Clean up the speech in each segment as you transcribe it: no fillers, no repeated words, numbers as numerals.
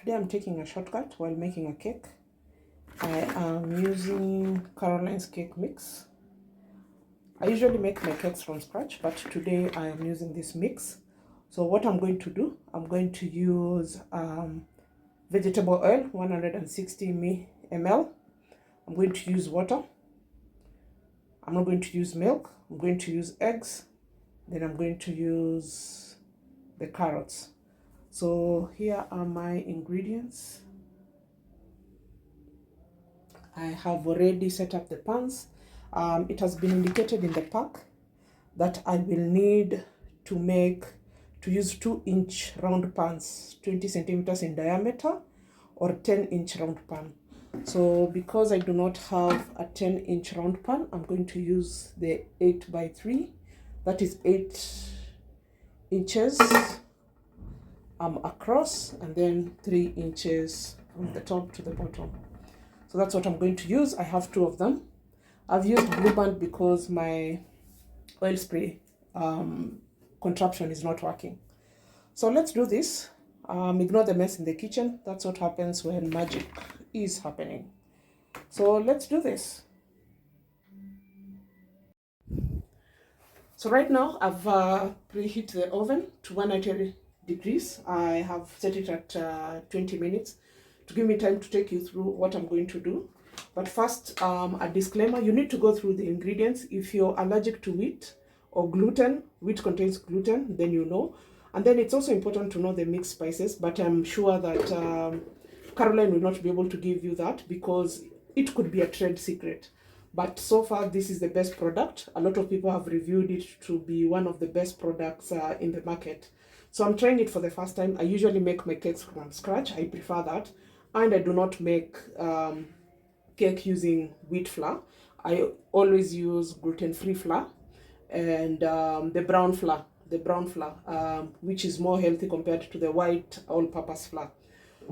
Today I'm taking a shortcut while making a cake. I am using Caroline's cake mix. I usually make my cakes from scratch, but today I am using this mix. So what I'm going to do, I'm going to use vegetable oil, 160 ml. I'm going to use water. I'm not going to use milk. I'm going to use eggs. Then I'm going to use the carrots. So here are my ingredients. I have already set up the pans. It has been indicated in the pack that I will need to use 2-inch round pans, 20 centimeters in diameter, or 10-inch round pan. So because I do not have a 10-inch round pan, I'm going to use the 8x3. That is 8 inches across, and then 3 inches from the top to the bottom. So that's what I'm going to use. I have 2 of them. I've used Blue Band because my oil spray contraption is not working. So let's do this. Ignore the mess in the kitchen. That's what happens when magic is happening. So let's do this. So right now I've preheat the oven to 190 degrees. I have set it at 20 minutes to give me time to take you through what I'm going to do. But first, a disclaimer, you need to go through the ingredients. If you're allergic to wheat or gluten, wheat contains gluten, then you know. And then it's also important to know the mixed spices, but I'm sure that Caroline will not be able to give you that because it could be a trade secret. But so far, this is the best product. A lot of people have reviewed it to be one of the best products in the market. So I'm trying it for the first time. I usually make my cakes from scratch. I prefer that. And I do not make cake using wheat flour. I always use gluten-free flour and the brown flour, which is more healthy compared to the white all-purpose flour.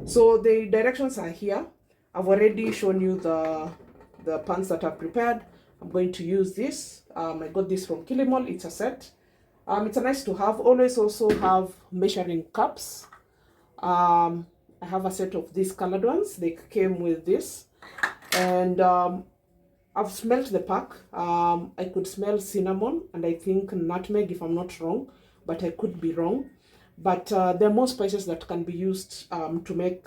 So the directions are here. I've already shown you the pans that I've prepared. I'm going to use this. I got this from Kilimall. It's a set. It's a nice to have. Always also have measuring cups. I have a set of these colored ones. They came with this. And I've smelled the pack. I could smell cinnamon and I think nutmeg, if I'm not wrong, but I could be wrong. But there are more spices that can be used to make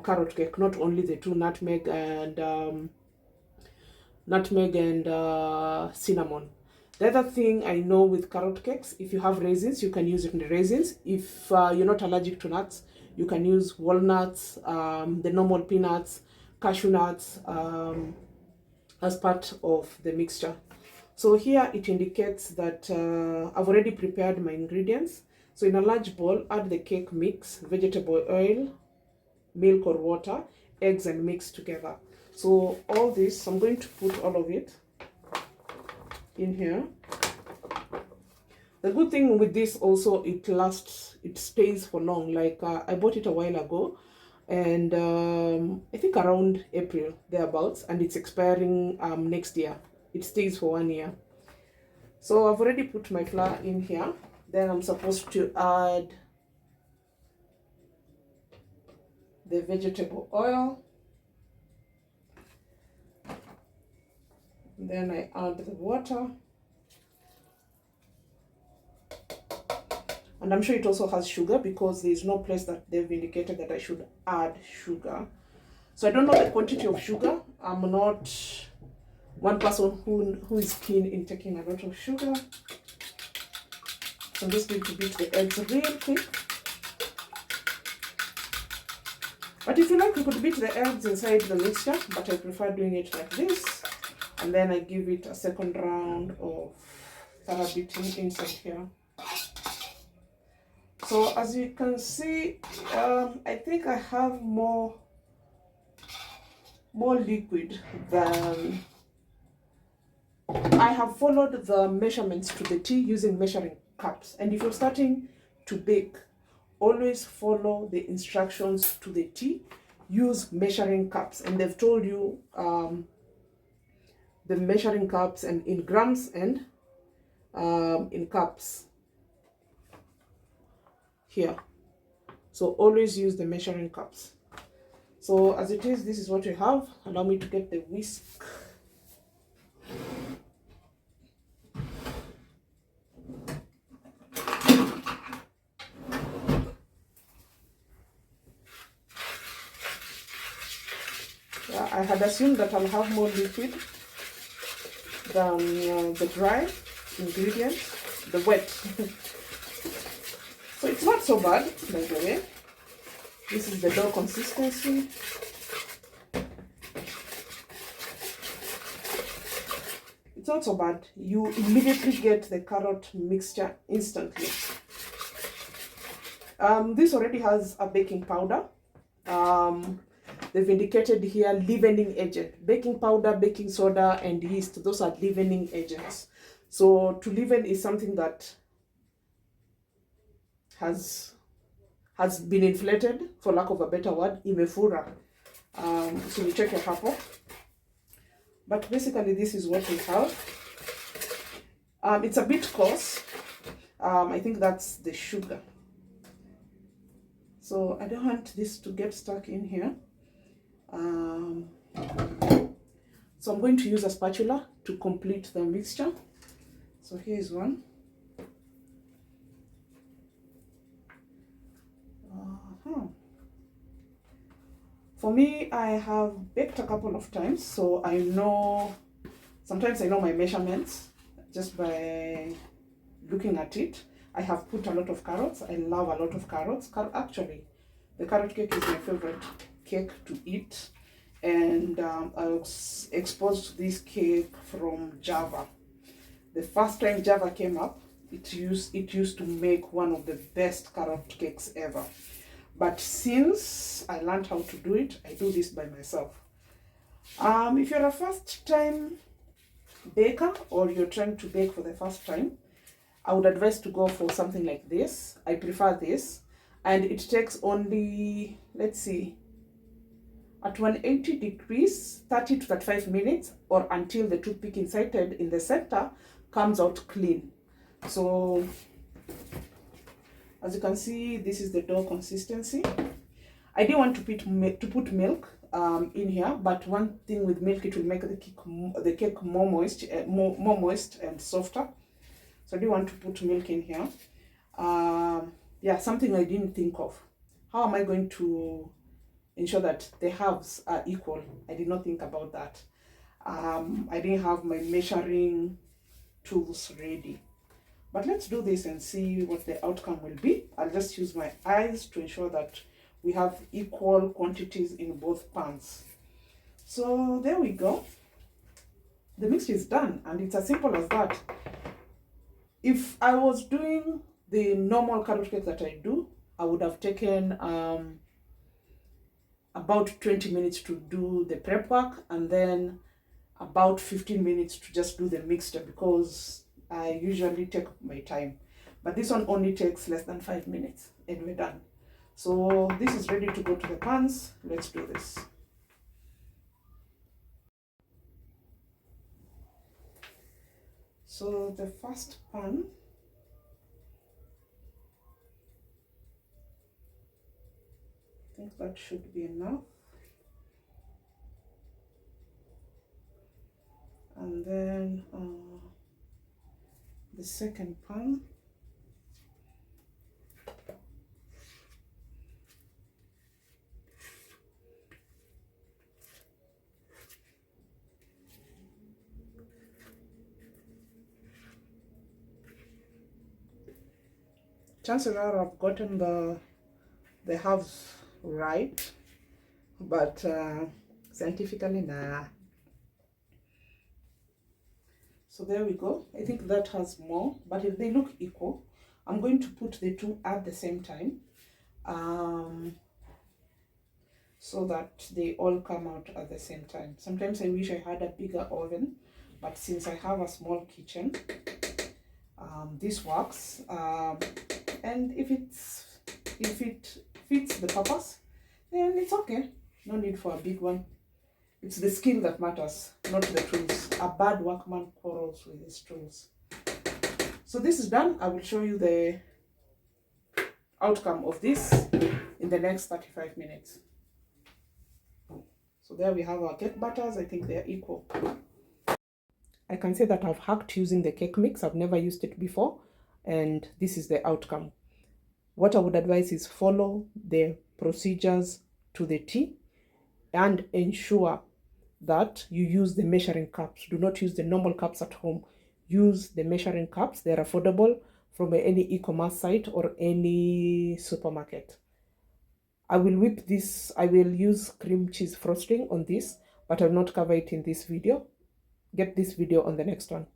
carrot cake, not only the 2, nutmeg and cinnamon. The other thing I know with carrot cakes, if you have raisins, you can use it in the raisins. If you're not allergic to nuts, you can use walnuts, the normal peanuts, cashew nuts as part of the mixture. So here it indicates that I've already prepared my ingredients. So in a large bowl, add the cake mix, vegetable oil, milk or water, eggs, and mix together. So all this, I'm going to put all of it in here. The good thing with this also, it lasts, it stays for long. Like I bought it a while ago, and I think around April thereabouts, and it's expiring next year. It stays for 1 year. So I've already put my flour in here. Then I'm supposed to add the vegetable oil. Then I add the water. And I'm sure it also has sugar because there's no place that they've indicated that I should add sugar. So I don't know the quantity of sugar. I'm not one person who is keen in taking a lot of sugar. So I'm just going to beat the eggs real quick. But if you like, you could beat the eggs inside the mixture, but I prefer doing it like this. And then I give it a second round of thorough beating inside here. So as you can see, I think I have more liquid than I have followed the measurements to the T using measuring cups. And if you're starting to bake, always follow the instructions to the T. Use measuring cups, and they've told you the measuring cups and in grams and in cups here. So always use the measuring cups. So as it is, this is what we have. Allow me to get the whisk. Yeah, I had assumed that I'll have more liquid than the dry ingredients, the wet. So it's not so bad, by the way. This is the dough consistency. It's not so bad. You immediately get the carrot mixture instantly. This already has a baking powder. They've indicated here leavening agent. Baking powder, baking soda, and yeast. Those are leavening agents. So to leaven is something that has been inflated, for lack of a better word, imefura. So you check your hapo. But basically this is what we have. It's a bit coarse. I think that's the sugar. So I don't want this to get stuck in here. So I'm going to use a spatula to complete the mixture. So here's one. For me, I have baked a couple of times, so I know, sometimes I know my measurements just by looking at it. I have put a lot of carrots. I love a lot of carrots. Actually, the carrot cake is my favorite cake to eat. And I was exposed to this cake from Java. The first time Java came up, it used to make one of the best carrot cakes ever. But since I learned how to do it, I do this by myself. If you're a first-time baker or you're trying to bake for the first time, I would advise to go for something like this. I prefer this. And it takes only, let's see, at 180 degrees, 30 to 35 minutes, or until the toothpick inserted in the center comes out clean. So, as you can see, this is the dough consistency. I didn't want to put milk in here, but one thing with milk, it will make the cake more moist, more moist and softer. So I didn't want to put milk in here. Yeah, something I didn't think of. How am I going to ensure that the halves are equal? I did not think about that. I didn't have my measuring tools ready. But let's do this and see what the outcome will be. I'll just use my eyes to ensure that we have equal quantities in both pans. So there we go. The mixture is done, and it's as simple as that. If I was doing the normal carrot cake that I do, I would have taken about 20 minutes to do the prep work, and then about 15 minutes to just do the mixture, because I usually take my time. But this one only takes less than 5 minutes and we're done. So this is ready to go to the pans. Let's do this. So the first pan, I think that should be enough. And then the second pan, chances are I've gotten the halves right, but scientifically, nah. So there we go. I think that has more, but if they look equal, I'm going to put the two at the same time, so that they all come out at the same time. Sometimes I wish I had a bigger oven, but since I have a small kitchen, this works. And if it fits the purpose, then it's okay. No need for a big one. It's the skill that matters, not the tools. A bad workman quarrels with his tools. So this is done. I will show you the outcome of this in the next 35 minutes. So there we have our cake batters. I think they are equal. I can say that I've hacked using the cake mix. I've never used it before, and this is the outcome. What I would advise is follow the procedures to the T and ensure that you use the measuring cups. Do not use the normal cups at home. Use the measuring cups. They're affordable from any e-commerce site or any supermarket. I will whip this. I will use cream cheese frosting on this, but I will not cover it in this video. Get this video on the next one.